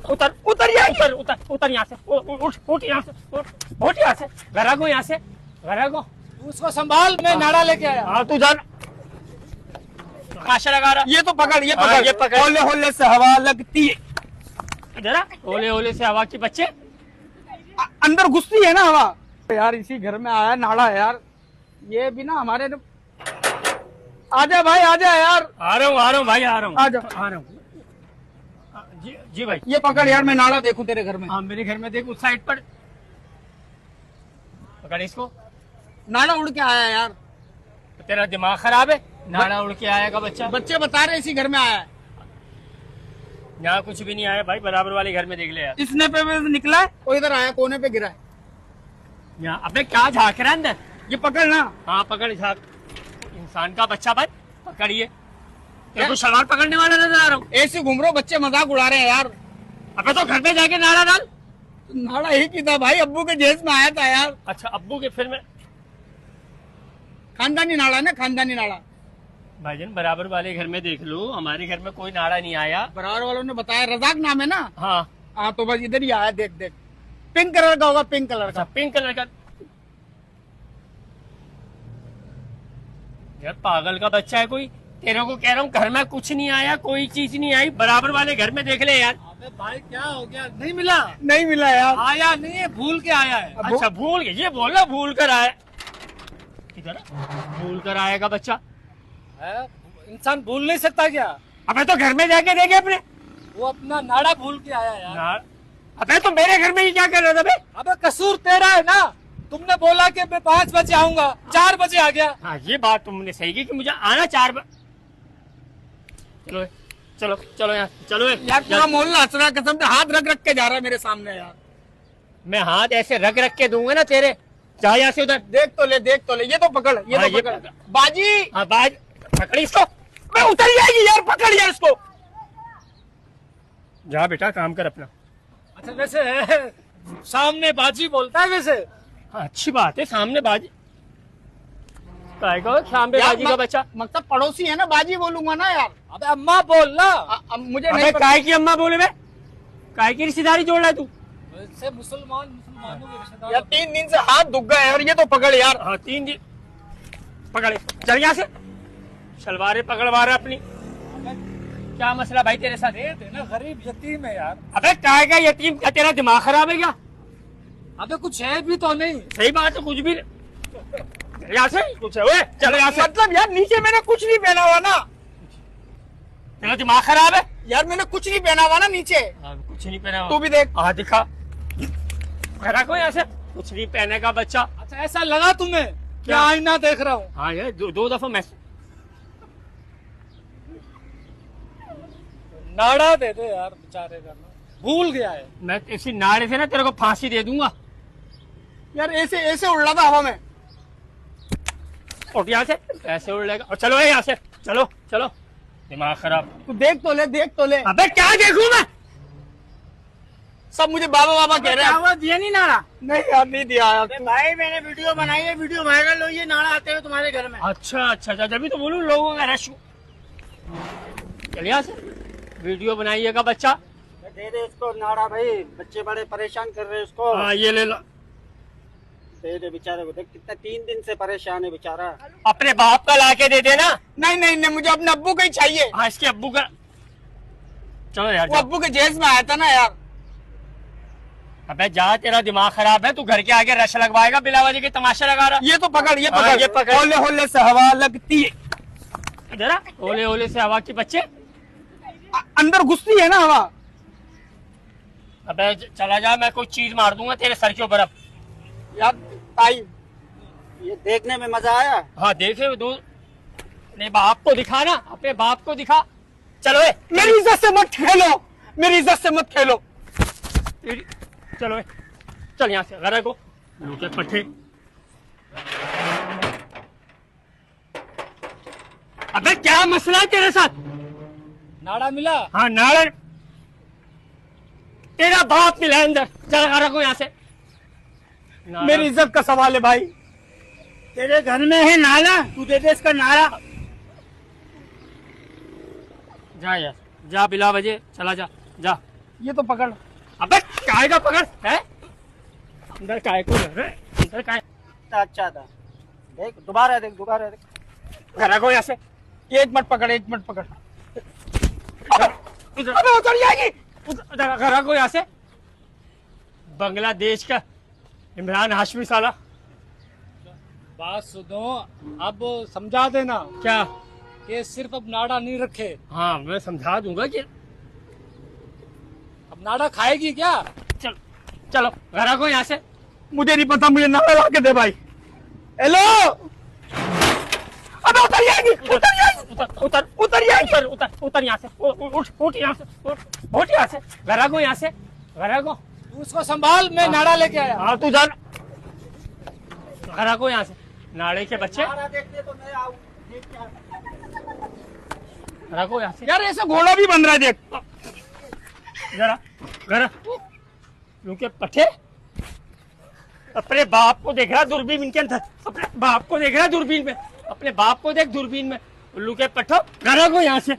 उतर उतर यहाँ उतर उतर यहाँ से, उठ यहाँ से, उठ यहाँ से, घर को यहाँ से, घर को। उसको संभाल, मैं नाड़ा लेके आया। हाँ तू जान, आशा लगा रहा। ये तो पकड़, ये हाँ, पकड़, ये पकड़। होले होले से हवा लगती है। जरा ओले ओले से हवा के बच्चे अंदर घुसती है ना हवा। यार इसी घर में आया नाड़ा है यार, ये भी ना हमारे। आजा भाई आजा यार। आ रहा हूँ भाई, आ रहा हूँ, आजा। आ रहा हूँ। जी जी भाई। ये पकड़ यार, मैं नाड़ा देखूं तेरे घर में। हाँ मेरे घर में देख, उस साइड पर पकड़ इसको। नाड़ा उड़ के आया यार। तेरा दिमाग खराब है, नाड़ा उड़ के आएगा बच्चा। बच्चे बता रहे इसी घर में आया है। यहाँ कुछ भी नहीं आया भाई, बराबर वाले घर में देख ले यार। इसने पे निकला है, वो इधर आया, कोने पे गिरा है। यहाँ अबे क्या झाँक रहा है अंदर? ये पकड़ ना। हाँ पकड़, झाँक। इंसान का बच्चा भाई, पकड़िए। तेरे को सलवार पकड़ने वाला नजर आ रहा हूँ। ऐसे घूम रहे हो, बच्चे मजाक उड़ा रहे हैं यार। अबे तो घर में जाके नाड़ा डाल। नाड़ा ही की था भाई, अब्बू के जेस में आया था यार। अच्छा अब्बू के, फिर मैं खानदानी नाड़ा है ना, खानदानी नाड़ा। भाईजान बराबर वाले घर में देख लो, हमारे घर में कोई नाड़ा नहीं आया। बराबर वालों ने बताया, रजाक नाम है ना। हाँ हाँ तो बस इधर ही आया, देख देख। पिंक कलर का होगा, पिंक कलर अच्छा का। पिंक कलर का। यार पागल का बच्चा है कोई। तेरे को कह रहा हूँ घर में कुछ नहीं आया, कोई चीज नहीं आई, बराबर वाले घर में देख ले यार। अबे भाई क्या हो गया, नहीं मिला? नहीं मिला यार, आया नहीं है, भूल के आया है। अच्छा भूल गया, ये बोला भूल कर आया। किधर भूल कर आएगा बच्चा? इंसान भूल नहीं सकता क्या? अबे तो घर में जाके देखे अपने। वो अपना नाड़ा भूल के आया यार। अबे तो मेरे घर में ही क्या कर रहा था बे? अबे कसूर तेरा है ना, तुमने बोला कि मैं 5 बजे आऊंगा, 4 बजे आ गया। हाँ ये बात तुमने सही की कि मुझे आना 4 बजे। चलो चलो चलो यहाँ चलो यार पूरा मोहल्ला हंस रहा, कसम से हाथ रख रख के जा रहा है मेरे सामने यार। मैं हाथ ऐसे रख रख के दूंगा ना तेरे, जा यहाँ से उधर। देख तो ले, देख तो ले, ये तो पकड़, ये हाँ, तो ये पकड़। पकड़। बाजी हाँ बाज, पकड़ इसको। मैं उतर जाएगी यार, पकड़ यार इसको। जा बेटा काम कर अपना। अच्छा वैसे सामने बाजी बोलता है वैसे। हाँ, अच्छी बात है, सामने बाजी। सामने बाजी का बच्चा मतलब पड़ोसी है ना, बाजी बोलूंगा ना यार। अबे अम्मा बोल ना। मुझे नहीं पता। काय की अम्मा बोले बे? काय की रिश्तेदारी जोड़ रहा है तू? वैसे मुसलमानों के रिश्तेदार यार। 3 दिन से हाथ दुख गए यार, ये तो पकड़ यार। हाँ 3 दिन पकड़े, चल यहाँ से। सलवारें पकड़वा रहा अपनी। क्या मसला भाई तेरे साथ? ना गरीब यतीम है यार। अबे काय का यतीम? क्या तेरा दिमाग खराब है क्या? अबे कुछ है भी तो नहीं। सही बात है, कुछ भी यहाँ से कुछ है। चलो यहाँ से। मतलब यार नीचे मैंने कुछ नहीं पहना हुआ ना। तेरा दिमाग खराब है यार, मैंने कुछ नहीं पहना हुआ ना नीचे। कुछ नहीं पहना। तू भी देख। हाँ दिखा, रखो यहाँ से। कुछ नहीं पहने का बच्चा। अच्छा ऐसा लगा तुम्हें क्या आईना देख रहा हूँ? हाँ ये दो दफा मैं नाड़ा दे दे यार बेचारे का, भूल गया है। मैं इसी नाड़े से ना तेरे को फांसी दे दूंगा यार ऐसे ऐसे उड़ रहा था हवा में। उठ यहाँ से, ऐसे उड़ लेगा। और चलो यहाँ से, चलो चलो। दिमाग खराब। तू देख तो ले, देख तो ले। अबे क्या देखूं मैं? सब मुझे बाबा बाबा कह रहे हैं। दिया नहीं नाड़ा? नहीं यार, नहीं दिया यार। भाई मैंने वीडियो बनाई है, वीडियो वायरल हुई है, नाड़ा आते हुए तुम्हारे घर में। अच्छा अच्छा अच्छा, जब भी तो बोलूं लोगों का रश। चल यहाँ से, वीडियो बनाइएगा बच्चा। दे दे इसको नाड़ा भाई, बच्चे बड़े परेशान कर रहे हैं उसको। हाँ ये ले लो। दे दे बेचारे को, देख कितना 3 दिन से परेशान है बेचारा। अपने बाप का लाके दे देना। नहीं नहीं नहीं, मुझे अपने अब्बू का ही चाहिए। हाँ इसके अब्बू का। चलो यार वो अब्बू के जेस में आया था ना यार। अबे जा, तेरा दिमाग खराब है, तू घर के आगे रश लगवाएगा बिला वजह के, तमाशा लगा रहा। ये तो पकड़, ये हाँ, पकड़, ये पकड़। होले होले से हवा लगती है। जरा ओले ओले से हवा के बच्चे अंदर घुसती है ना हवा। अबे चला जा, मैं कोई चीज मार दूंगा तेरे सर के ऊपर अब। यार ताई, ये देखने में मजा आया। हाँ देखे दो, अपने बाप को दिखा ना, अपने बाप को दिखा। चलो मेरी इज्जत से मत खेलो, मेरी इज्जत से मत खेलो। चलो चल यहाँ से, घर को लूटे पट्टे। अबे क्या मसला है तेरे साथ? नाड़ा मिला? हाँ नाड़ा, तेरा बाप मिला है अंदर। चल घर को यहाँ से। मेरी इज्जत का सवाल है भाई। तेरे घर में है नाला, तू दे दे इसका नाड़ा। जा यार, जा बिला बजे, चला जा जा। ये तो पकड़। अबे काय का पकड़ है, अंदर काय को है, अंदर काय कितना अच्छा था। देख दोबारा देख, दोबारा देख। घर को यहाँ से, एक मिनट पकड़, एक मिनट पकड़। अबे उतर जाएगी, घर को यहाँ से। बांग्लादेश का इमरान हाशमी साला। बात सुनो, अब समझा देना क्या? कि सिर्फ अब नाड़ा नहीं रखे। हाँ मैं समझा दूंगा कि अब नाड़ा खाएगी क्या? चलो चलो घर को यहाँ से। मुझे नहीं पता, मुझे नाड़ा ला के दे भाई। हेलो, अबे उतर जाएगी, उतर जाएगी, उतर उतर जाएगी। उतर उतर उतर यहाँ से, उठ यहाँ से, उठ यहाँ से, घर को यहाँ से, घर को। तू उसको संभाल, मैं नाड़ा लेके आया। हाँ तू जा, घर को यहाँ से। नाड़े के बच्चे, दोबारा देखते तो मैं आऊँ, देख के आ। घर को यहाँ से। यार ऐसा घोड़ा भी बन रहा है, देख। जरा घर के पट्टे, अपने बाप को देख रहा दूरबीन के अंदर, अपने बाप को देख रहा दूरबीन में, अपने बाप को देख दूरबीन में। उल्लू के पट्टो, घर को यहाँ से।